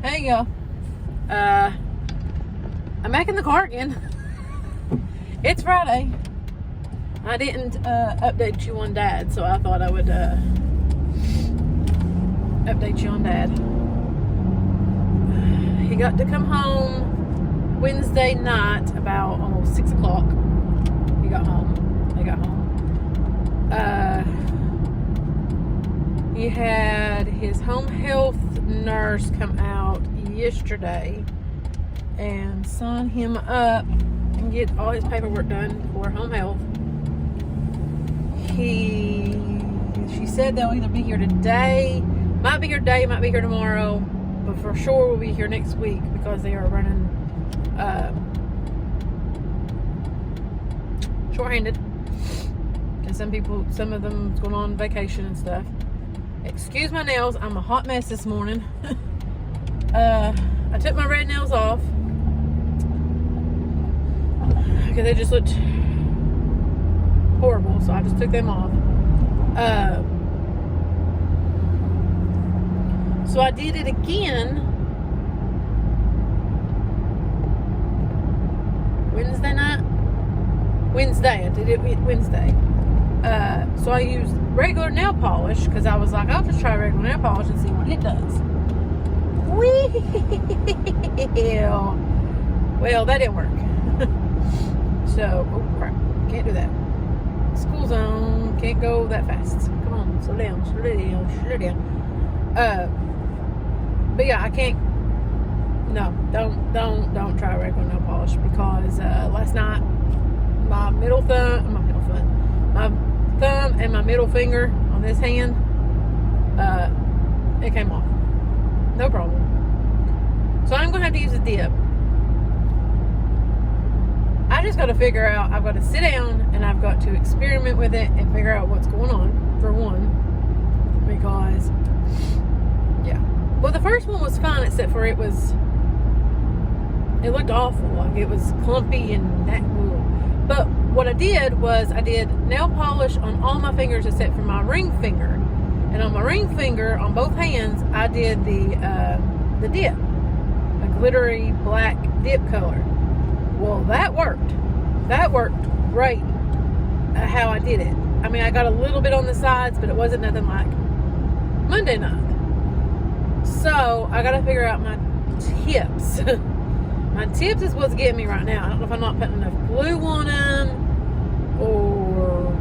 Hey y'all. I'm back in the car again. It's Friday. I didn't update you on Dad, so I thought I would update you on Dad. He got to come home Wednesday night about almost 6 o'clock. They got home. He had his home health nurse come out yesterday and sign him up and get all his paperwork done for home health. She said they'll either be here today, might be here today, might be here tomorrow, but for sure we'll be here next week because they are running short-handed. And some of them going on vacation and stuff. Excuse my nails, I'm a hot mess this morning. I took my red nails off because they just looked horrible, so I just took them off. So I did it again Wednesday. I did it Wednesday. So I used regular nail polish because I was like, I'll just try regular nail polish and see what it does. Well, that didn't work. So, oh crap, can't do that. School zone, can't go that fast. Come on, slow down. But yeah, I can't. No, don't try regular nail polish because last night my thumb and my middle finger on this hand, it came off. No problem. So I'm gonna have to use a dip. I just got to figure out, I've got to sit down and I've got to experiment with it and figure out what's going on, for one, because, yeah. Well, the first one was fine, except for it looked awful, like it was clumpy and that cool. But what I did was I did nail polish on all my fingers except for my ring finger. And on my ring finger, on both hands, I did the dip, a glittery black dip color. Well, that worked. That worked great. How I did it. I mean, I got a little bit on the sides, but it wasn't nothing like Monday night. So I got to figure out my tips. My tips is what's getting me right now. I don't know if I'm not putting enough glue on them or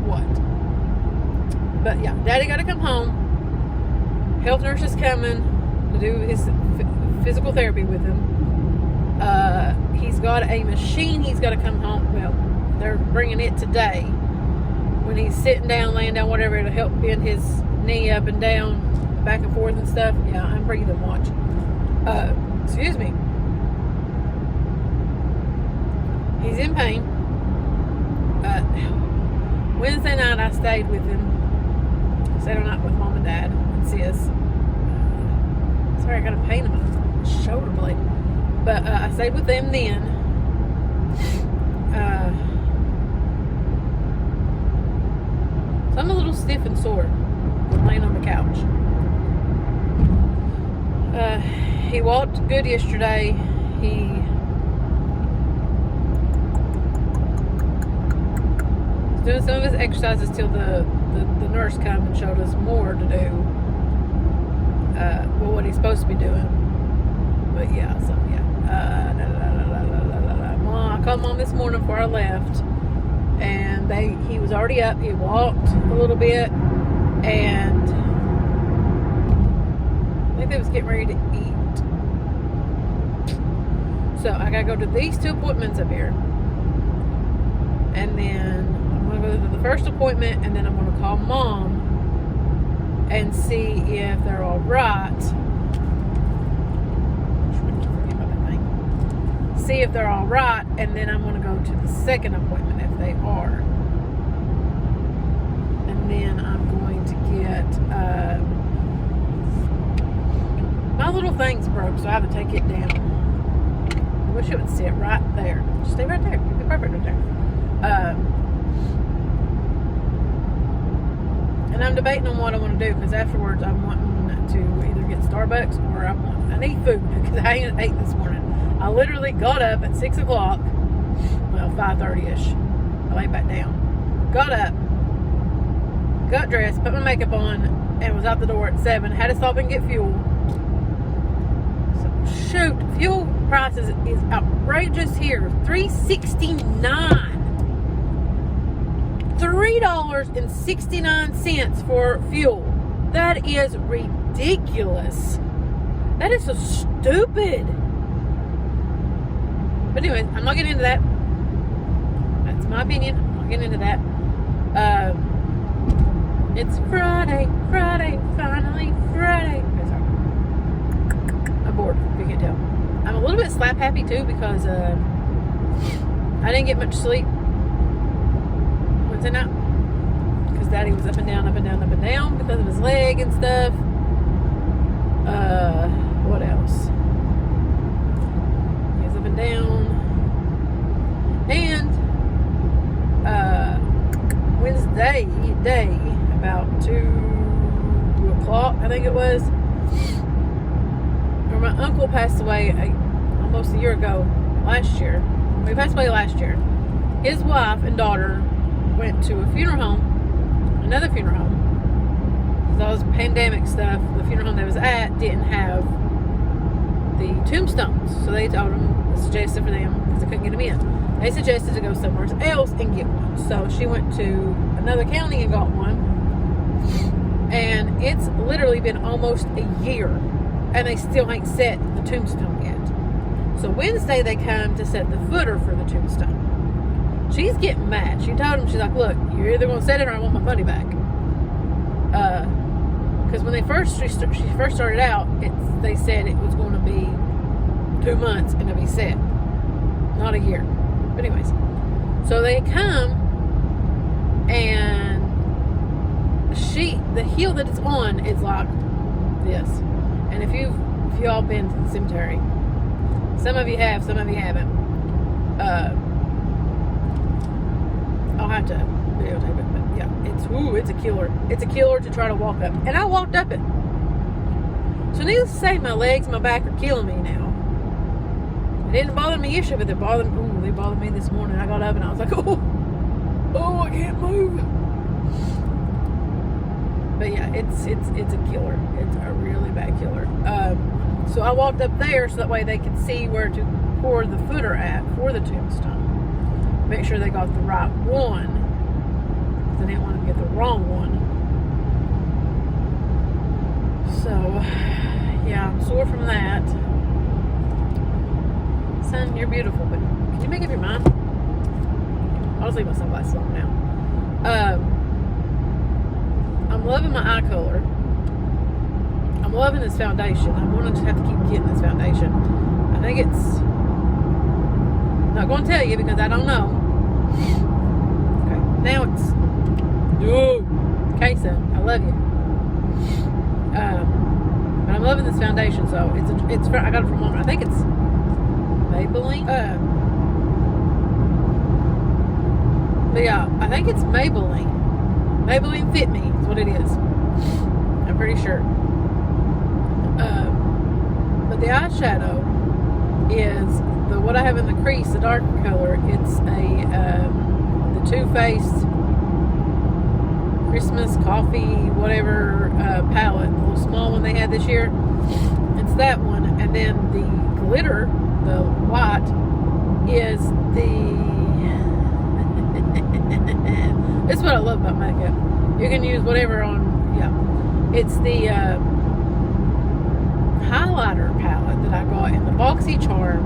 what. But yeah, Daddy got to come home. Health nurse is coming to do his physical therapy with him. He's got a machine he's got to come home. Well, they're bringing it today. When he's sitting down, laying down, whatever, it'll help bend his knee up and down, back and forth and stuff. Yeah, I'm breathing. Watch. Excuse me. He's in pain. Wednesday night I stayed with him. Stayed all night with Mom and Dad and Sis. Sorry, I got a pain in my shoulder blade. But I stayed with them then. So I'm a little stiff and sore. I'm laying on the couch. He walked good yesterday. He was doing some of his exercises till the nurse came and showed us more to do. Well, what he's supposed to be doing. But yeah, so yeah. Mom, I called Mom this morning before I left, and he was already up. He walked a little bit, and I think they was getting ready to eat. So I gotta go to these 2 appointments up here, and then I'm gonna go to the first appointment, and then I'm gonna call Mom and see if they're all right. See if they're all right, and then I'm going to go to the second appointment if they are. And then I'm going to get my little thing's broke, so I have to take it down. I wish it would sit right there. Just stay right there. It'd be perfect right there. And I'm debating on what I want to do, because afterwards I'm wanting to either get Starbucks or I need food because I ain't ate this morning. I literally got up at 6 o'clock, well, 5:30ish. I laid back down. Got up, got dressed, put my makeup on, and was out the door at 7. Had to stop and get fuel. So, shoot, fuel prices is outrageous here. $3.69. $3.69 for fuel. That is ridiculous. That is so stupid. But anyway, I'm not getting into that. That's my opinion. I'm not getting into that. It's Friday, finally Friday. Okay, sorry. I'm bored, if you can tell. I'm a little bit slap happy too because I didn't get much sleep Wednesday night because Daddy was up and down because of his leg and stuff. What else? He was up and down. And Wednesday day, about 2 o'clock, I think it was, where my uncle passed away almost a year ago, last year. He passed away last year. His wife and daughter went to a funeral home, another funeral home. Because all this pandemic stuff, the funeral home they was at didn't have the tombstones. So they told them, suggested for them, because they couldn't get them in. They suggested to go somewhere else and get one. So she went to another county and got one. And it's literally been almost a year. And they still ain't set the tombstone yet. So Wednesday they come to set the footer for the tombstone. She's getting mad. She told him, she's like, look, you're either going to set it or I want my money back. Because when she first started out, they said it was going to be 2 months and it'll be set. Not a year. But anyways, so they come and the hill that it's on is like this. And if y'all been to the cemetery, some of you have, some of you haven't. I'll have to videotape it, but yeah, it's a killer. It's a killer to try to walk up. And I walked up it. So needless to say, my legs and my back are killing me now. It didn't bother me yesterday, but they bothered me this morning. I got up and I was like, oh, I can't move. But yeah, it's a killer. It's a really bad killer. So I walked up there so that way they could see where to pour the footer at for the tombstone. Make sure they got the right one. Because I didn't want to get the wrong one. So, yeah, I'm sore from that. Son, you're beautiful, but can you make up your mind? I'll just leave my sunglasses on now. I'm loving my eye color. I'm loving this foundation. I'm going to have to keep getting this foundation. I think it's... I'm not going to tell you because I don't know. Okay, now it's... Ooh, queso. I love you. But I'm loving this foundation, so it's I got it from Walmart. I think it's Maybelline. But yeah, I think it's Maybelline. Maybelline Fit Me is what it is. I'm pretty sure. But the eyeshadow is what I have in the crease, the darker color. It's the Too Faced Christmas coffee, whatever palette, the little small one they had this year. It's that one, and then the glitter, the white, is the. It's what I love about makeup. You can use whatever on. Yeah, it's the highlighter palette that I got in the BoxyCharm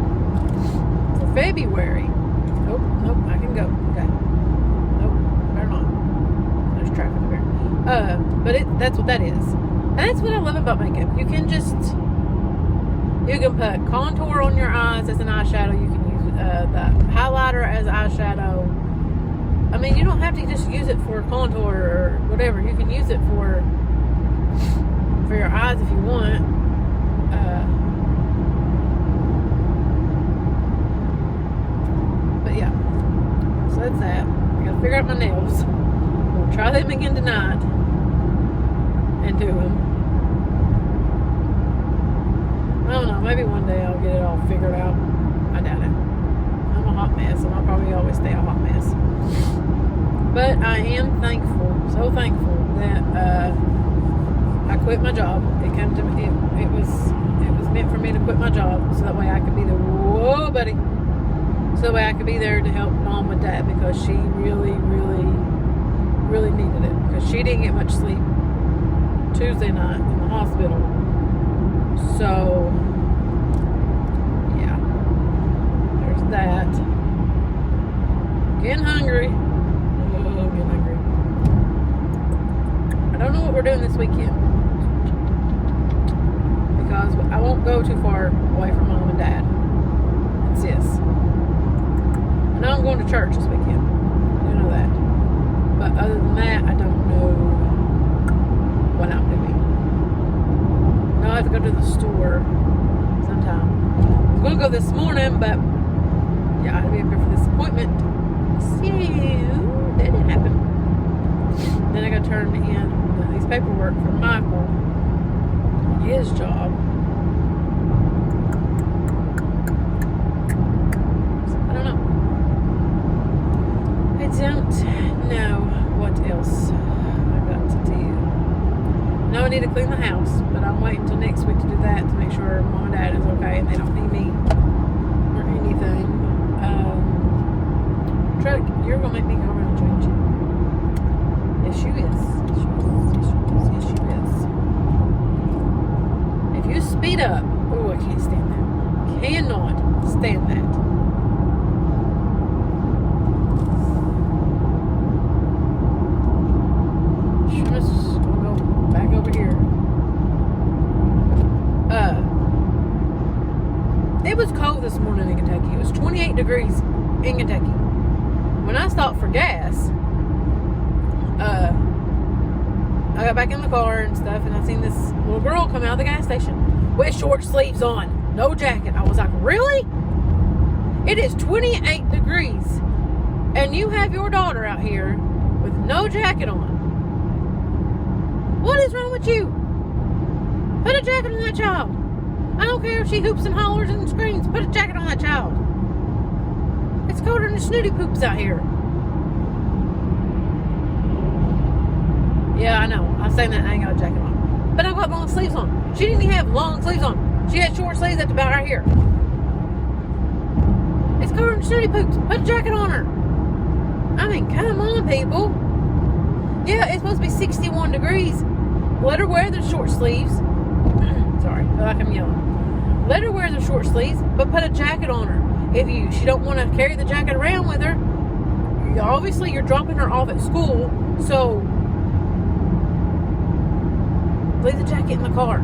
for February. Nope, I can go. Okay. Nope, better not. There's traffic there. But that's what that is. And that's what I love about makeup. You can put contour on your eyes as an eyeshadow. You can use the highlighter as eyeshadow. I mean, you don't have to just use it for contour or whatever. You can use it for your eyes if you want. But yeah, so that's that. I gotta figure out my nails. We'll try them again tonight and do them. Maybe one day I'll get it all figured out. I doubt it. I'm a hot mess, and I'll probably always stay a hot mess. But I am thankful, so thankful that I quit my job. It came to me. It was meant for me to quit my job so that way I could be there. Whoa, buddy. So that way I could be there to help Mom with Dad, because she really, really, really needed it, because she didn't get much sleep Tuesday night in the hospital. So yeah, there's that. Getting hungry. Oh, getting hungry. I don't know what we're doing this weekend, because I won't go too far away from Mom and Dad and Sis. I know I'm going to church this weekend. I do know that. But other than that, I don't know what I'm doing. No, I have to go to the store sometime. I was going to go this morning, but yeah, I had to be up here for this appointment. So, that didn't happen. Then I got to turn in these paperwork for Michael, his job. So, I don't know. I don't know what else I've got to do. No, I need to clean the house, but I'm waiting until next week to do that to make sure Mom and Dad is okay and they don't need me or anything. You're gonna make me go around and change it. Yes, you is. Yes, you is. If you speed up, oh, I can't stand that. Cannot stand that. I'm just gonna go back over here. It was cold this morning in Kentucky. It was 28 degrees in Kentucky. When I stopped for gas, I got back in the car and stuff, and I seen this little girl come out of the gas station with short sleeves on, no jacket. I was like, really? It is 28 degrees, and you have your daughter out here with no jacket on. What is wrong with you? Put a jacket on that child. I don't care if she hoops and hollers and screams. Put a jacket on that child. It's colder than snooty poops out here. Yeah, I know. I'm saying that I ain't got a jacket on. But I've got long sleeves on. She didn't even have long sleeves on. She had short sleeves up to about right here. It's colder than snooty poops. Put a jacket on her. I mean, come on, people. Yeah, it's supposed to be 61 degrees. Let her wear the short sleeves. Sorry, I feel like I'm yelling. Let her wear the short sleeves, but put a jacket on her. If she don't want to carry the jacket around with her, obviously you're dropping her off at school, so leave the jacket in the car.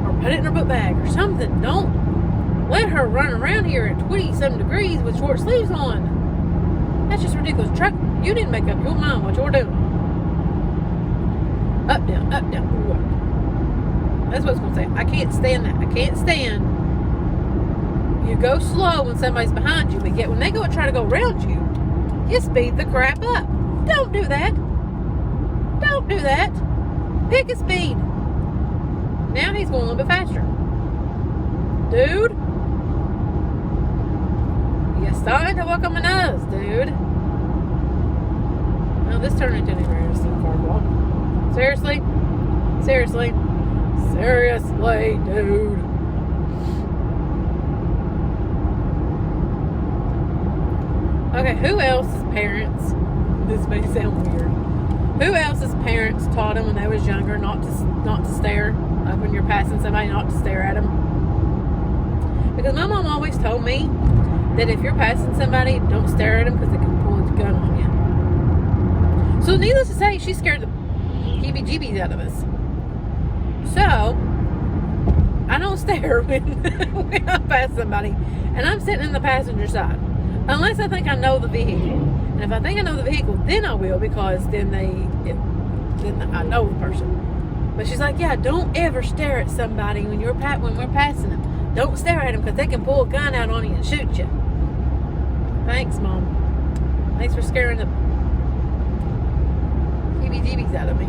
Or put it in her book bag or something. Don't let her run around here at 27 degrees with short sleeves on. That's just ridiculous. Truck, you didn't make up your mind what you're doing. Up, down, up, down. Ooh, up. That's what I was going to say. I can't stand that. I can't stand. You go slow when somebody's behind you, but yet when they go and try to go around you, you speed the crap up. Don't do that. Don't do that. Pick a speed. Now he's going a little bit faster. Dude. You're starting to walk on my nose, dude. Now this turned into an emergency car walk. Seriously? Seriously? Seriously, dude. Okay, who else's parents, this may sound weird, who else's parents taught them when they was younger not to stare, like when you're passing somebody, not to stare at them? Because my mom always told me that if you're passing somebody, don't stare at them because they can pull a gun on you. So needless to say, she scared the heebie-jeebies out of us. So I don't stare when I pass somebody, and I'm sitting in the passenger side. Unless I think I know the vehicle. And if I think I know the vehicle, then I will, because then I know the person. But she's like, yeah, don't ever stare at somebody when we're passing them. Don't stare at them because they can pull a gun out on you and shoot you. Thanks, Mom. Thanks for scaring the heebie-jeebies out of me.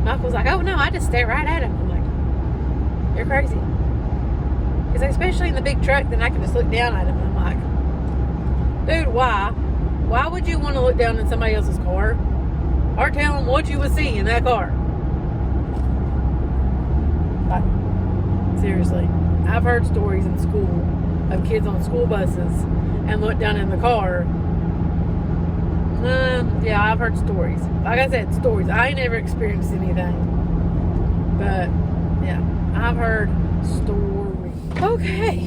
Michael was like, oh no, I just stare right at him. I'm like, you're crazy. Because especially in the big truck, then I can just look down at him. And I'm like, dude, why? Why would you want to look down in somebody else's car? Or tell them what you would see in that car? Like, seriously. I've heard stories in school of kids on school buses and look down in the car. Yeah, I've heard stories. Like I said, stories. I ain't never experienced anything. But, yeah, I've heard stories. Okay.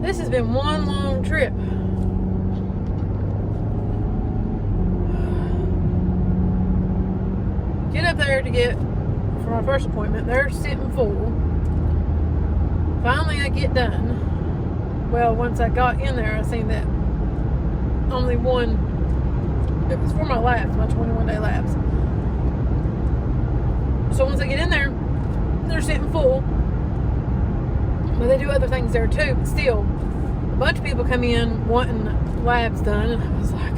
This has been one long trip. Get up there to get for my first appointment. They're sitting full. Finally, I get done. Well, once I got in there, I seen that only one. It was for my labs, my 21-day labs. So once I get in there, they're sitting full. But they do other things there too. But still, a bunch of people come in wanting labs done, and I was like,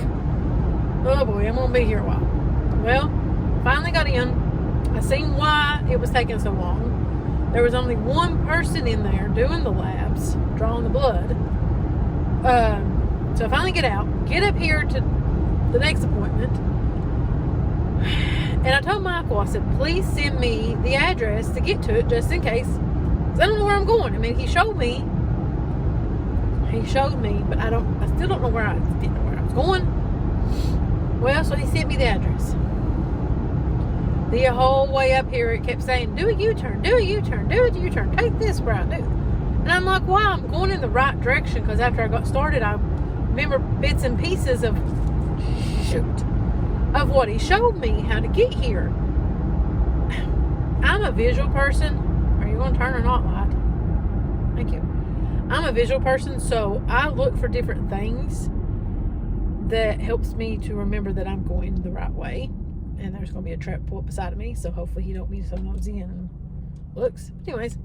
oh boy, I'm gonna be here a while. Well, finally got in. I seen why it was taking so long. There was only one person in there doing the labs, drawing the blood. So I finally get out, get up here to the next appointment, and I told Michael, I said, please send me the address to get to it just in case, because I don't know where I'm going. I mean, he showed me, but I still don't know where I was going. Well, so he sent me the address. The whole way up here, it kept saying, do a U-turn, do a U-turn, do a U-turn, take this route, do. And I'm like, wow, I'm going in the right direction, because after I got started, I remember bits and pieces of what he showed me how to get here. I'm a visual person. Are you going to turn or not, light? Thank you. I'm a visual person, so I look for different things that helps me to remember that I'm going the right way. And there's going to be a trap pull up beside of me, so hopefully he don't be so nosy and looks. But anyways,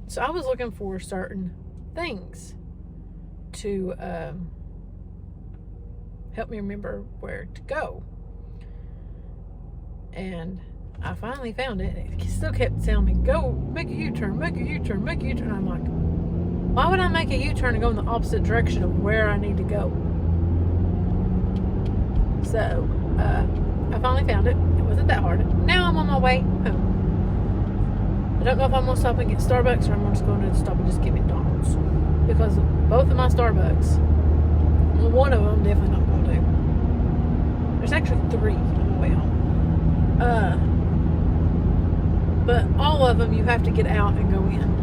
so I was looking for certain things to help me remember where to go. And I finally found it. It still kept telling me, go, make a U-turn, make a U-turn, make a U-turn. I'm like, why would I make a U-turn and go in the opposite direction of where I need to go? So, I finally found it. It wasn't that hard. Now I'm on my way home. I don't know if I'm going to stop and get Starbucks, or I'm just going to stop and just get McDonald's. Because both of my Starbucks, well, one of them definitely not going to do. There's actually 3 on my way home. But all of them you have to get out and go in.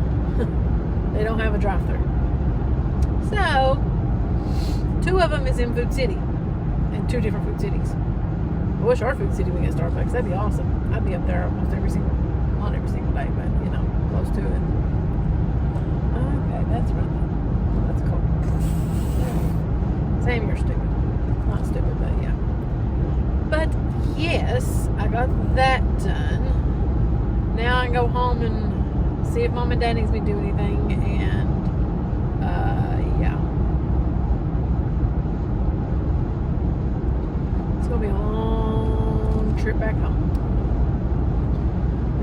They don't have a drive-thru. So, 2 of them is in Food City. In 2 different food cities. I wish our food city would get Starbucks. That'd be awesome. I'd be up there almost not every single day, but you know, close to it. Okay, that's cool. Sam, you're stupid. Not stupid, but yeah. But yes, I got that done. Now I can go home and see if Mom and Dad needs me to do anything, and yeah. It's gonna be a long trip back home,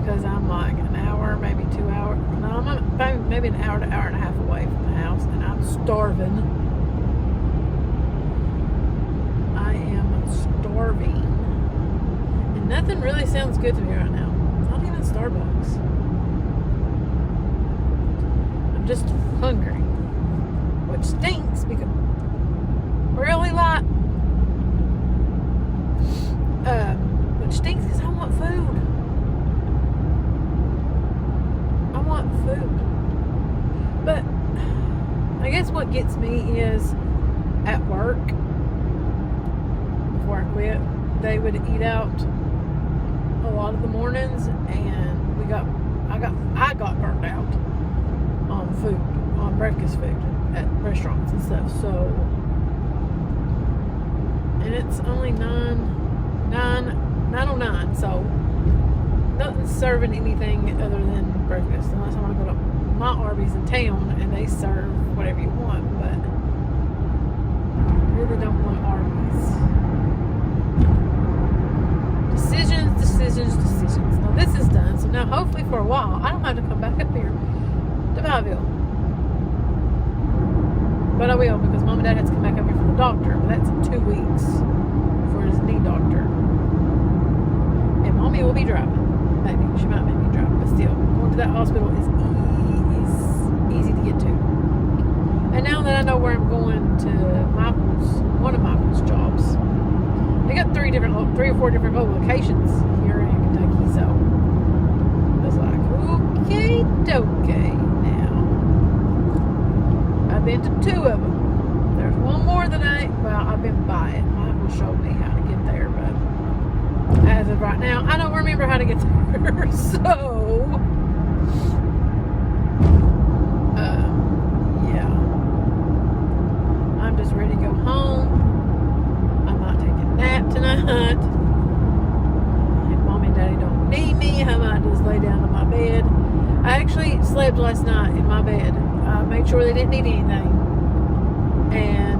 because I'm like an hour, maybe 2 hours. No, I'm maybe an hour to hour and a half away from the house, and I'm starving. I am starving, and nothing really sounds good to me right now. Not even Starbucks. I'm just hungry, which stinks because really like. Which stinks because I want food. I want food. But I guess what gets me is at work, before I quit, they would eat out a lot of the mornings, and I got burnt out on food, on breakfast food at restaurants and stuff. So, and it's only 9:09, so nothing's serving anything other than breakfast, unless I want to go to my Arby's in town and they serve whatever you want, but I really don't want Arby's. To Decisions. Now this is done, so now hopefully for a while I don't have to come back up here to Biville. But I will, because Mom and Dad has to come back up here for the doctor, but that's in 2 weeks for his knee doctor. And Mommy will be driving. Maybe. She might make me drive, but still, going to that hospital is easy to get to. And now that I know where I'm going to one of Michael's jobs, they got 3 or 4 different locations here in Kentucky, so I was like, okay, now. I've been to 2 of them. There's one more that I've been by it. Michael showed me how to get there, but as of right now, I don't remember how to get there, so yeah. I'm just ready to go home. I might take a nap tonight. If Mom and Daddy don't need me, I might just lay down in my bed. I actually slept last night in my bed. I made sure they didn't need anything. And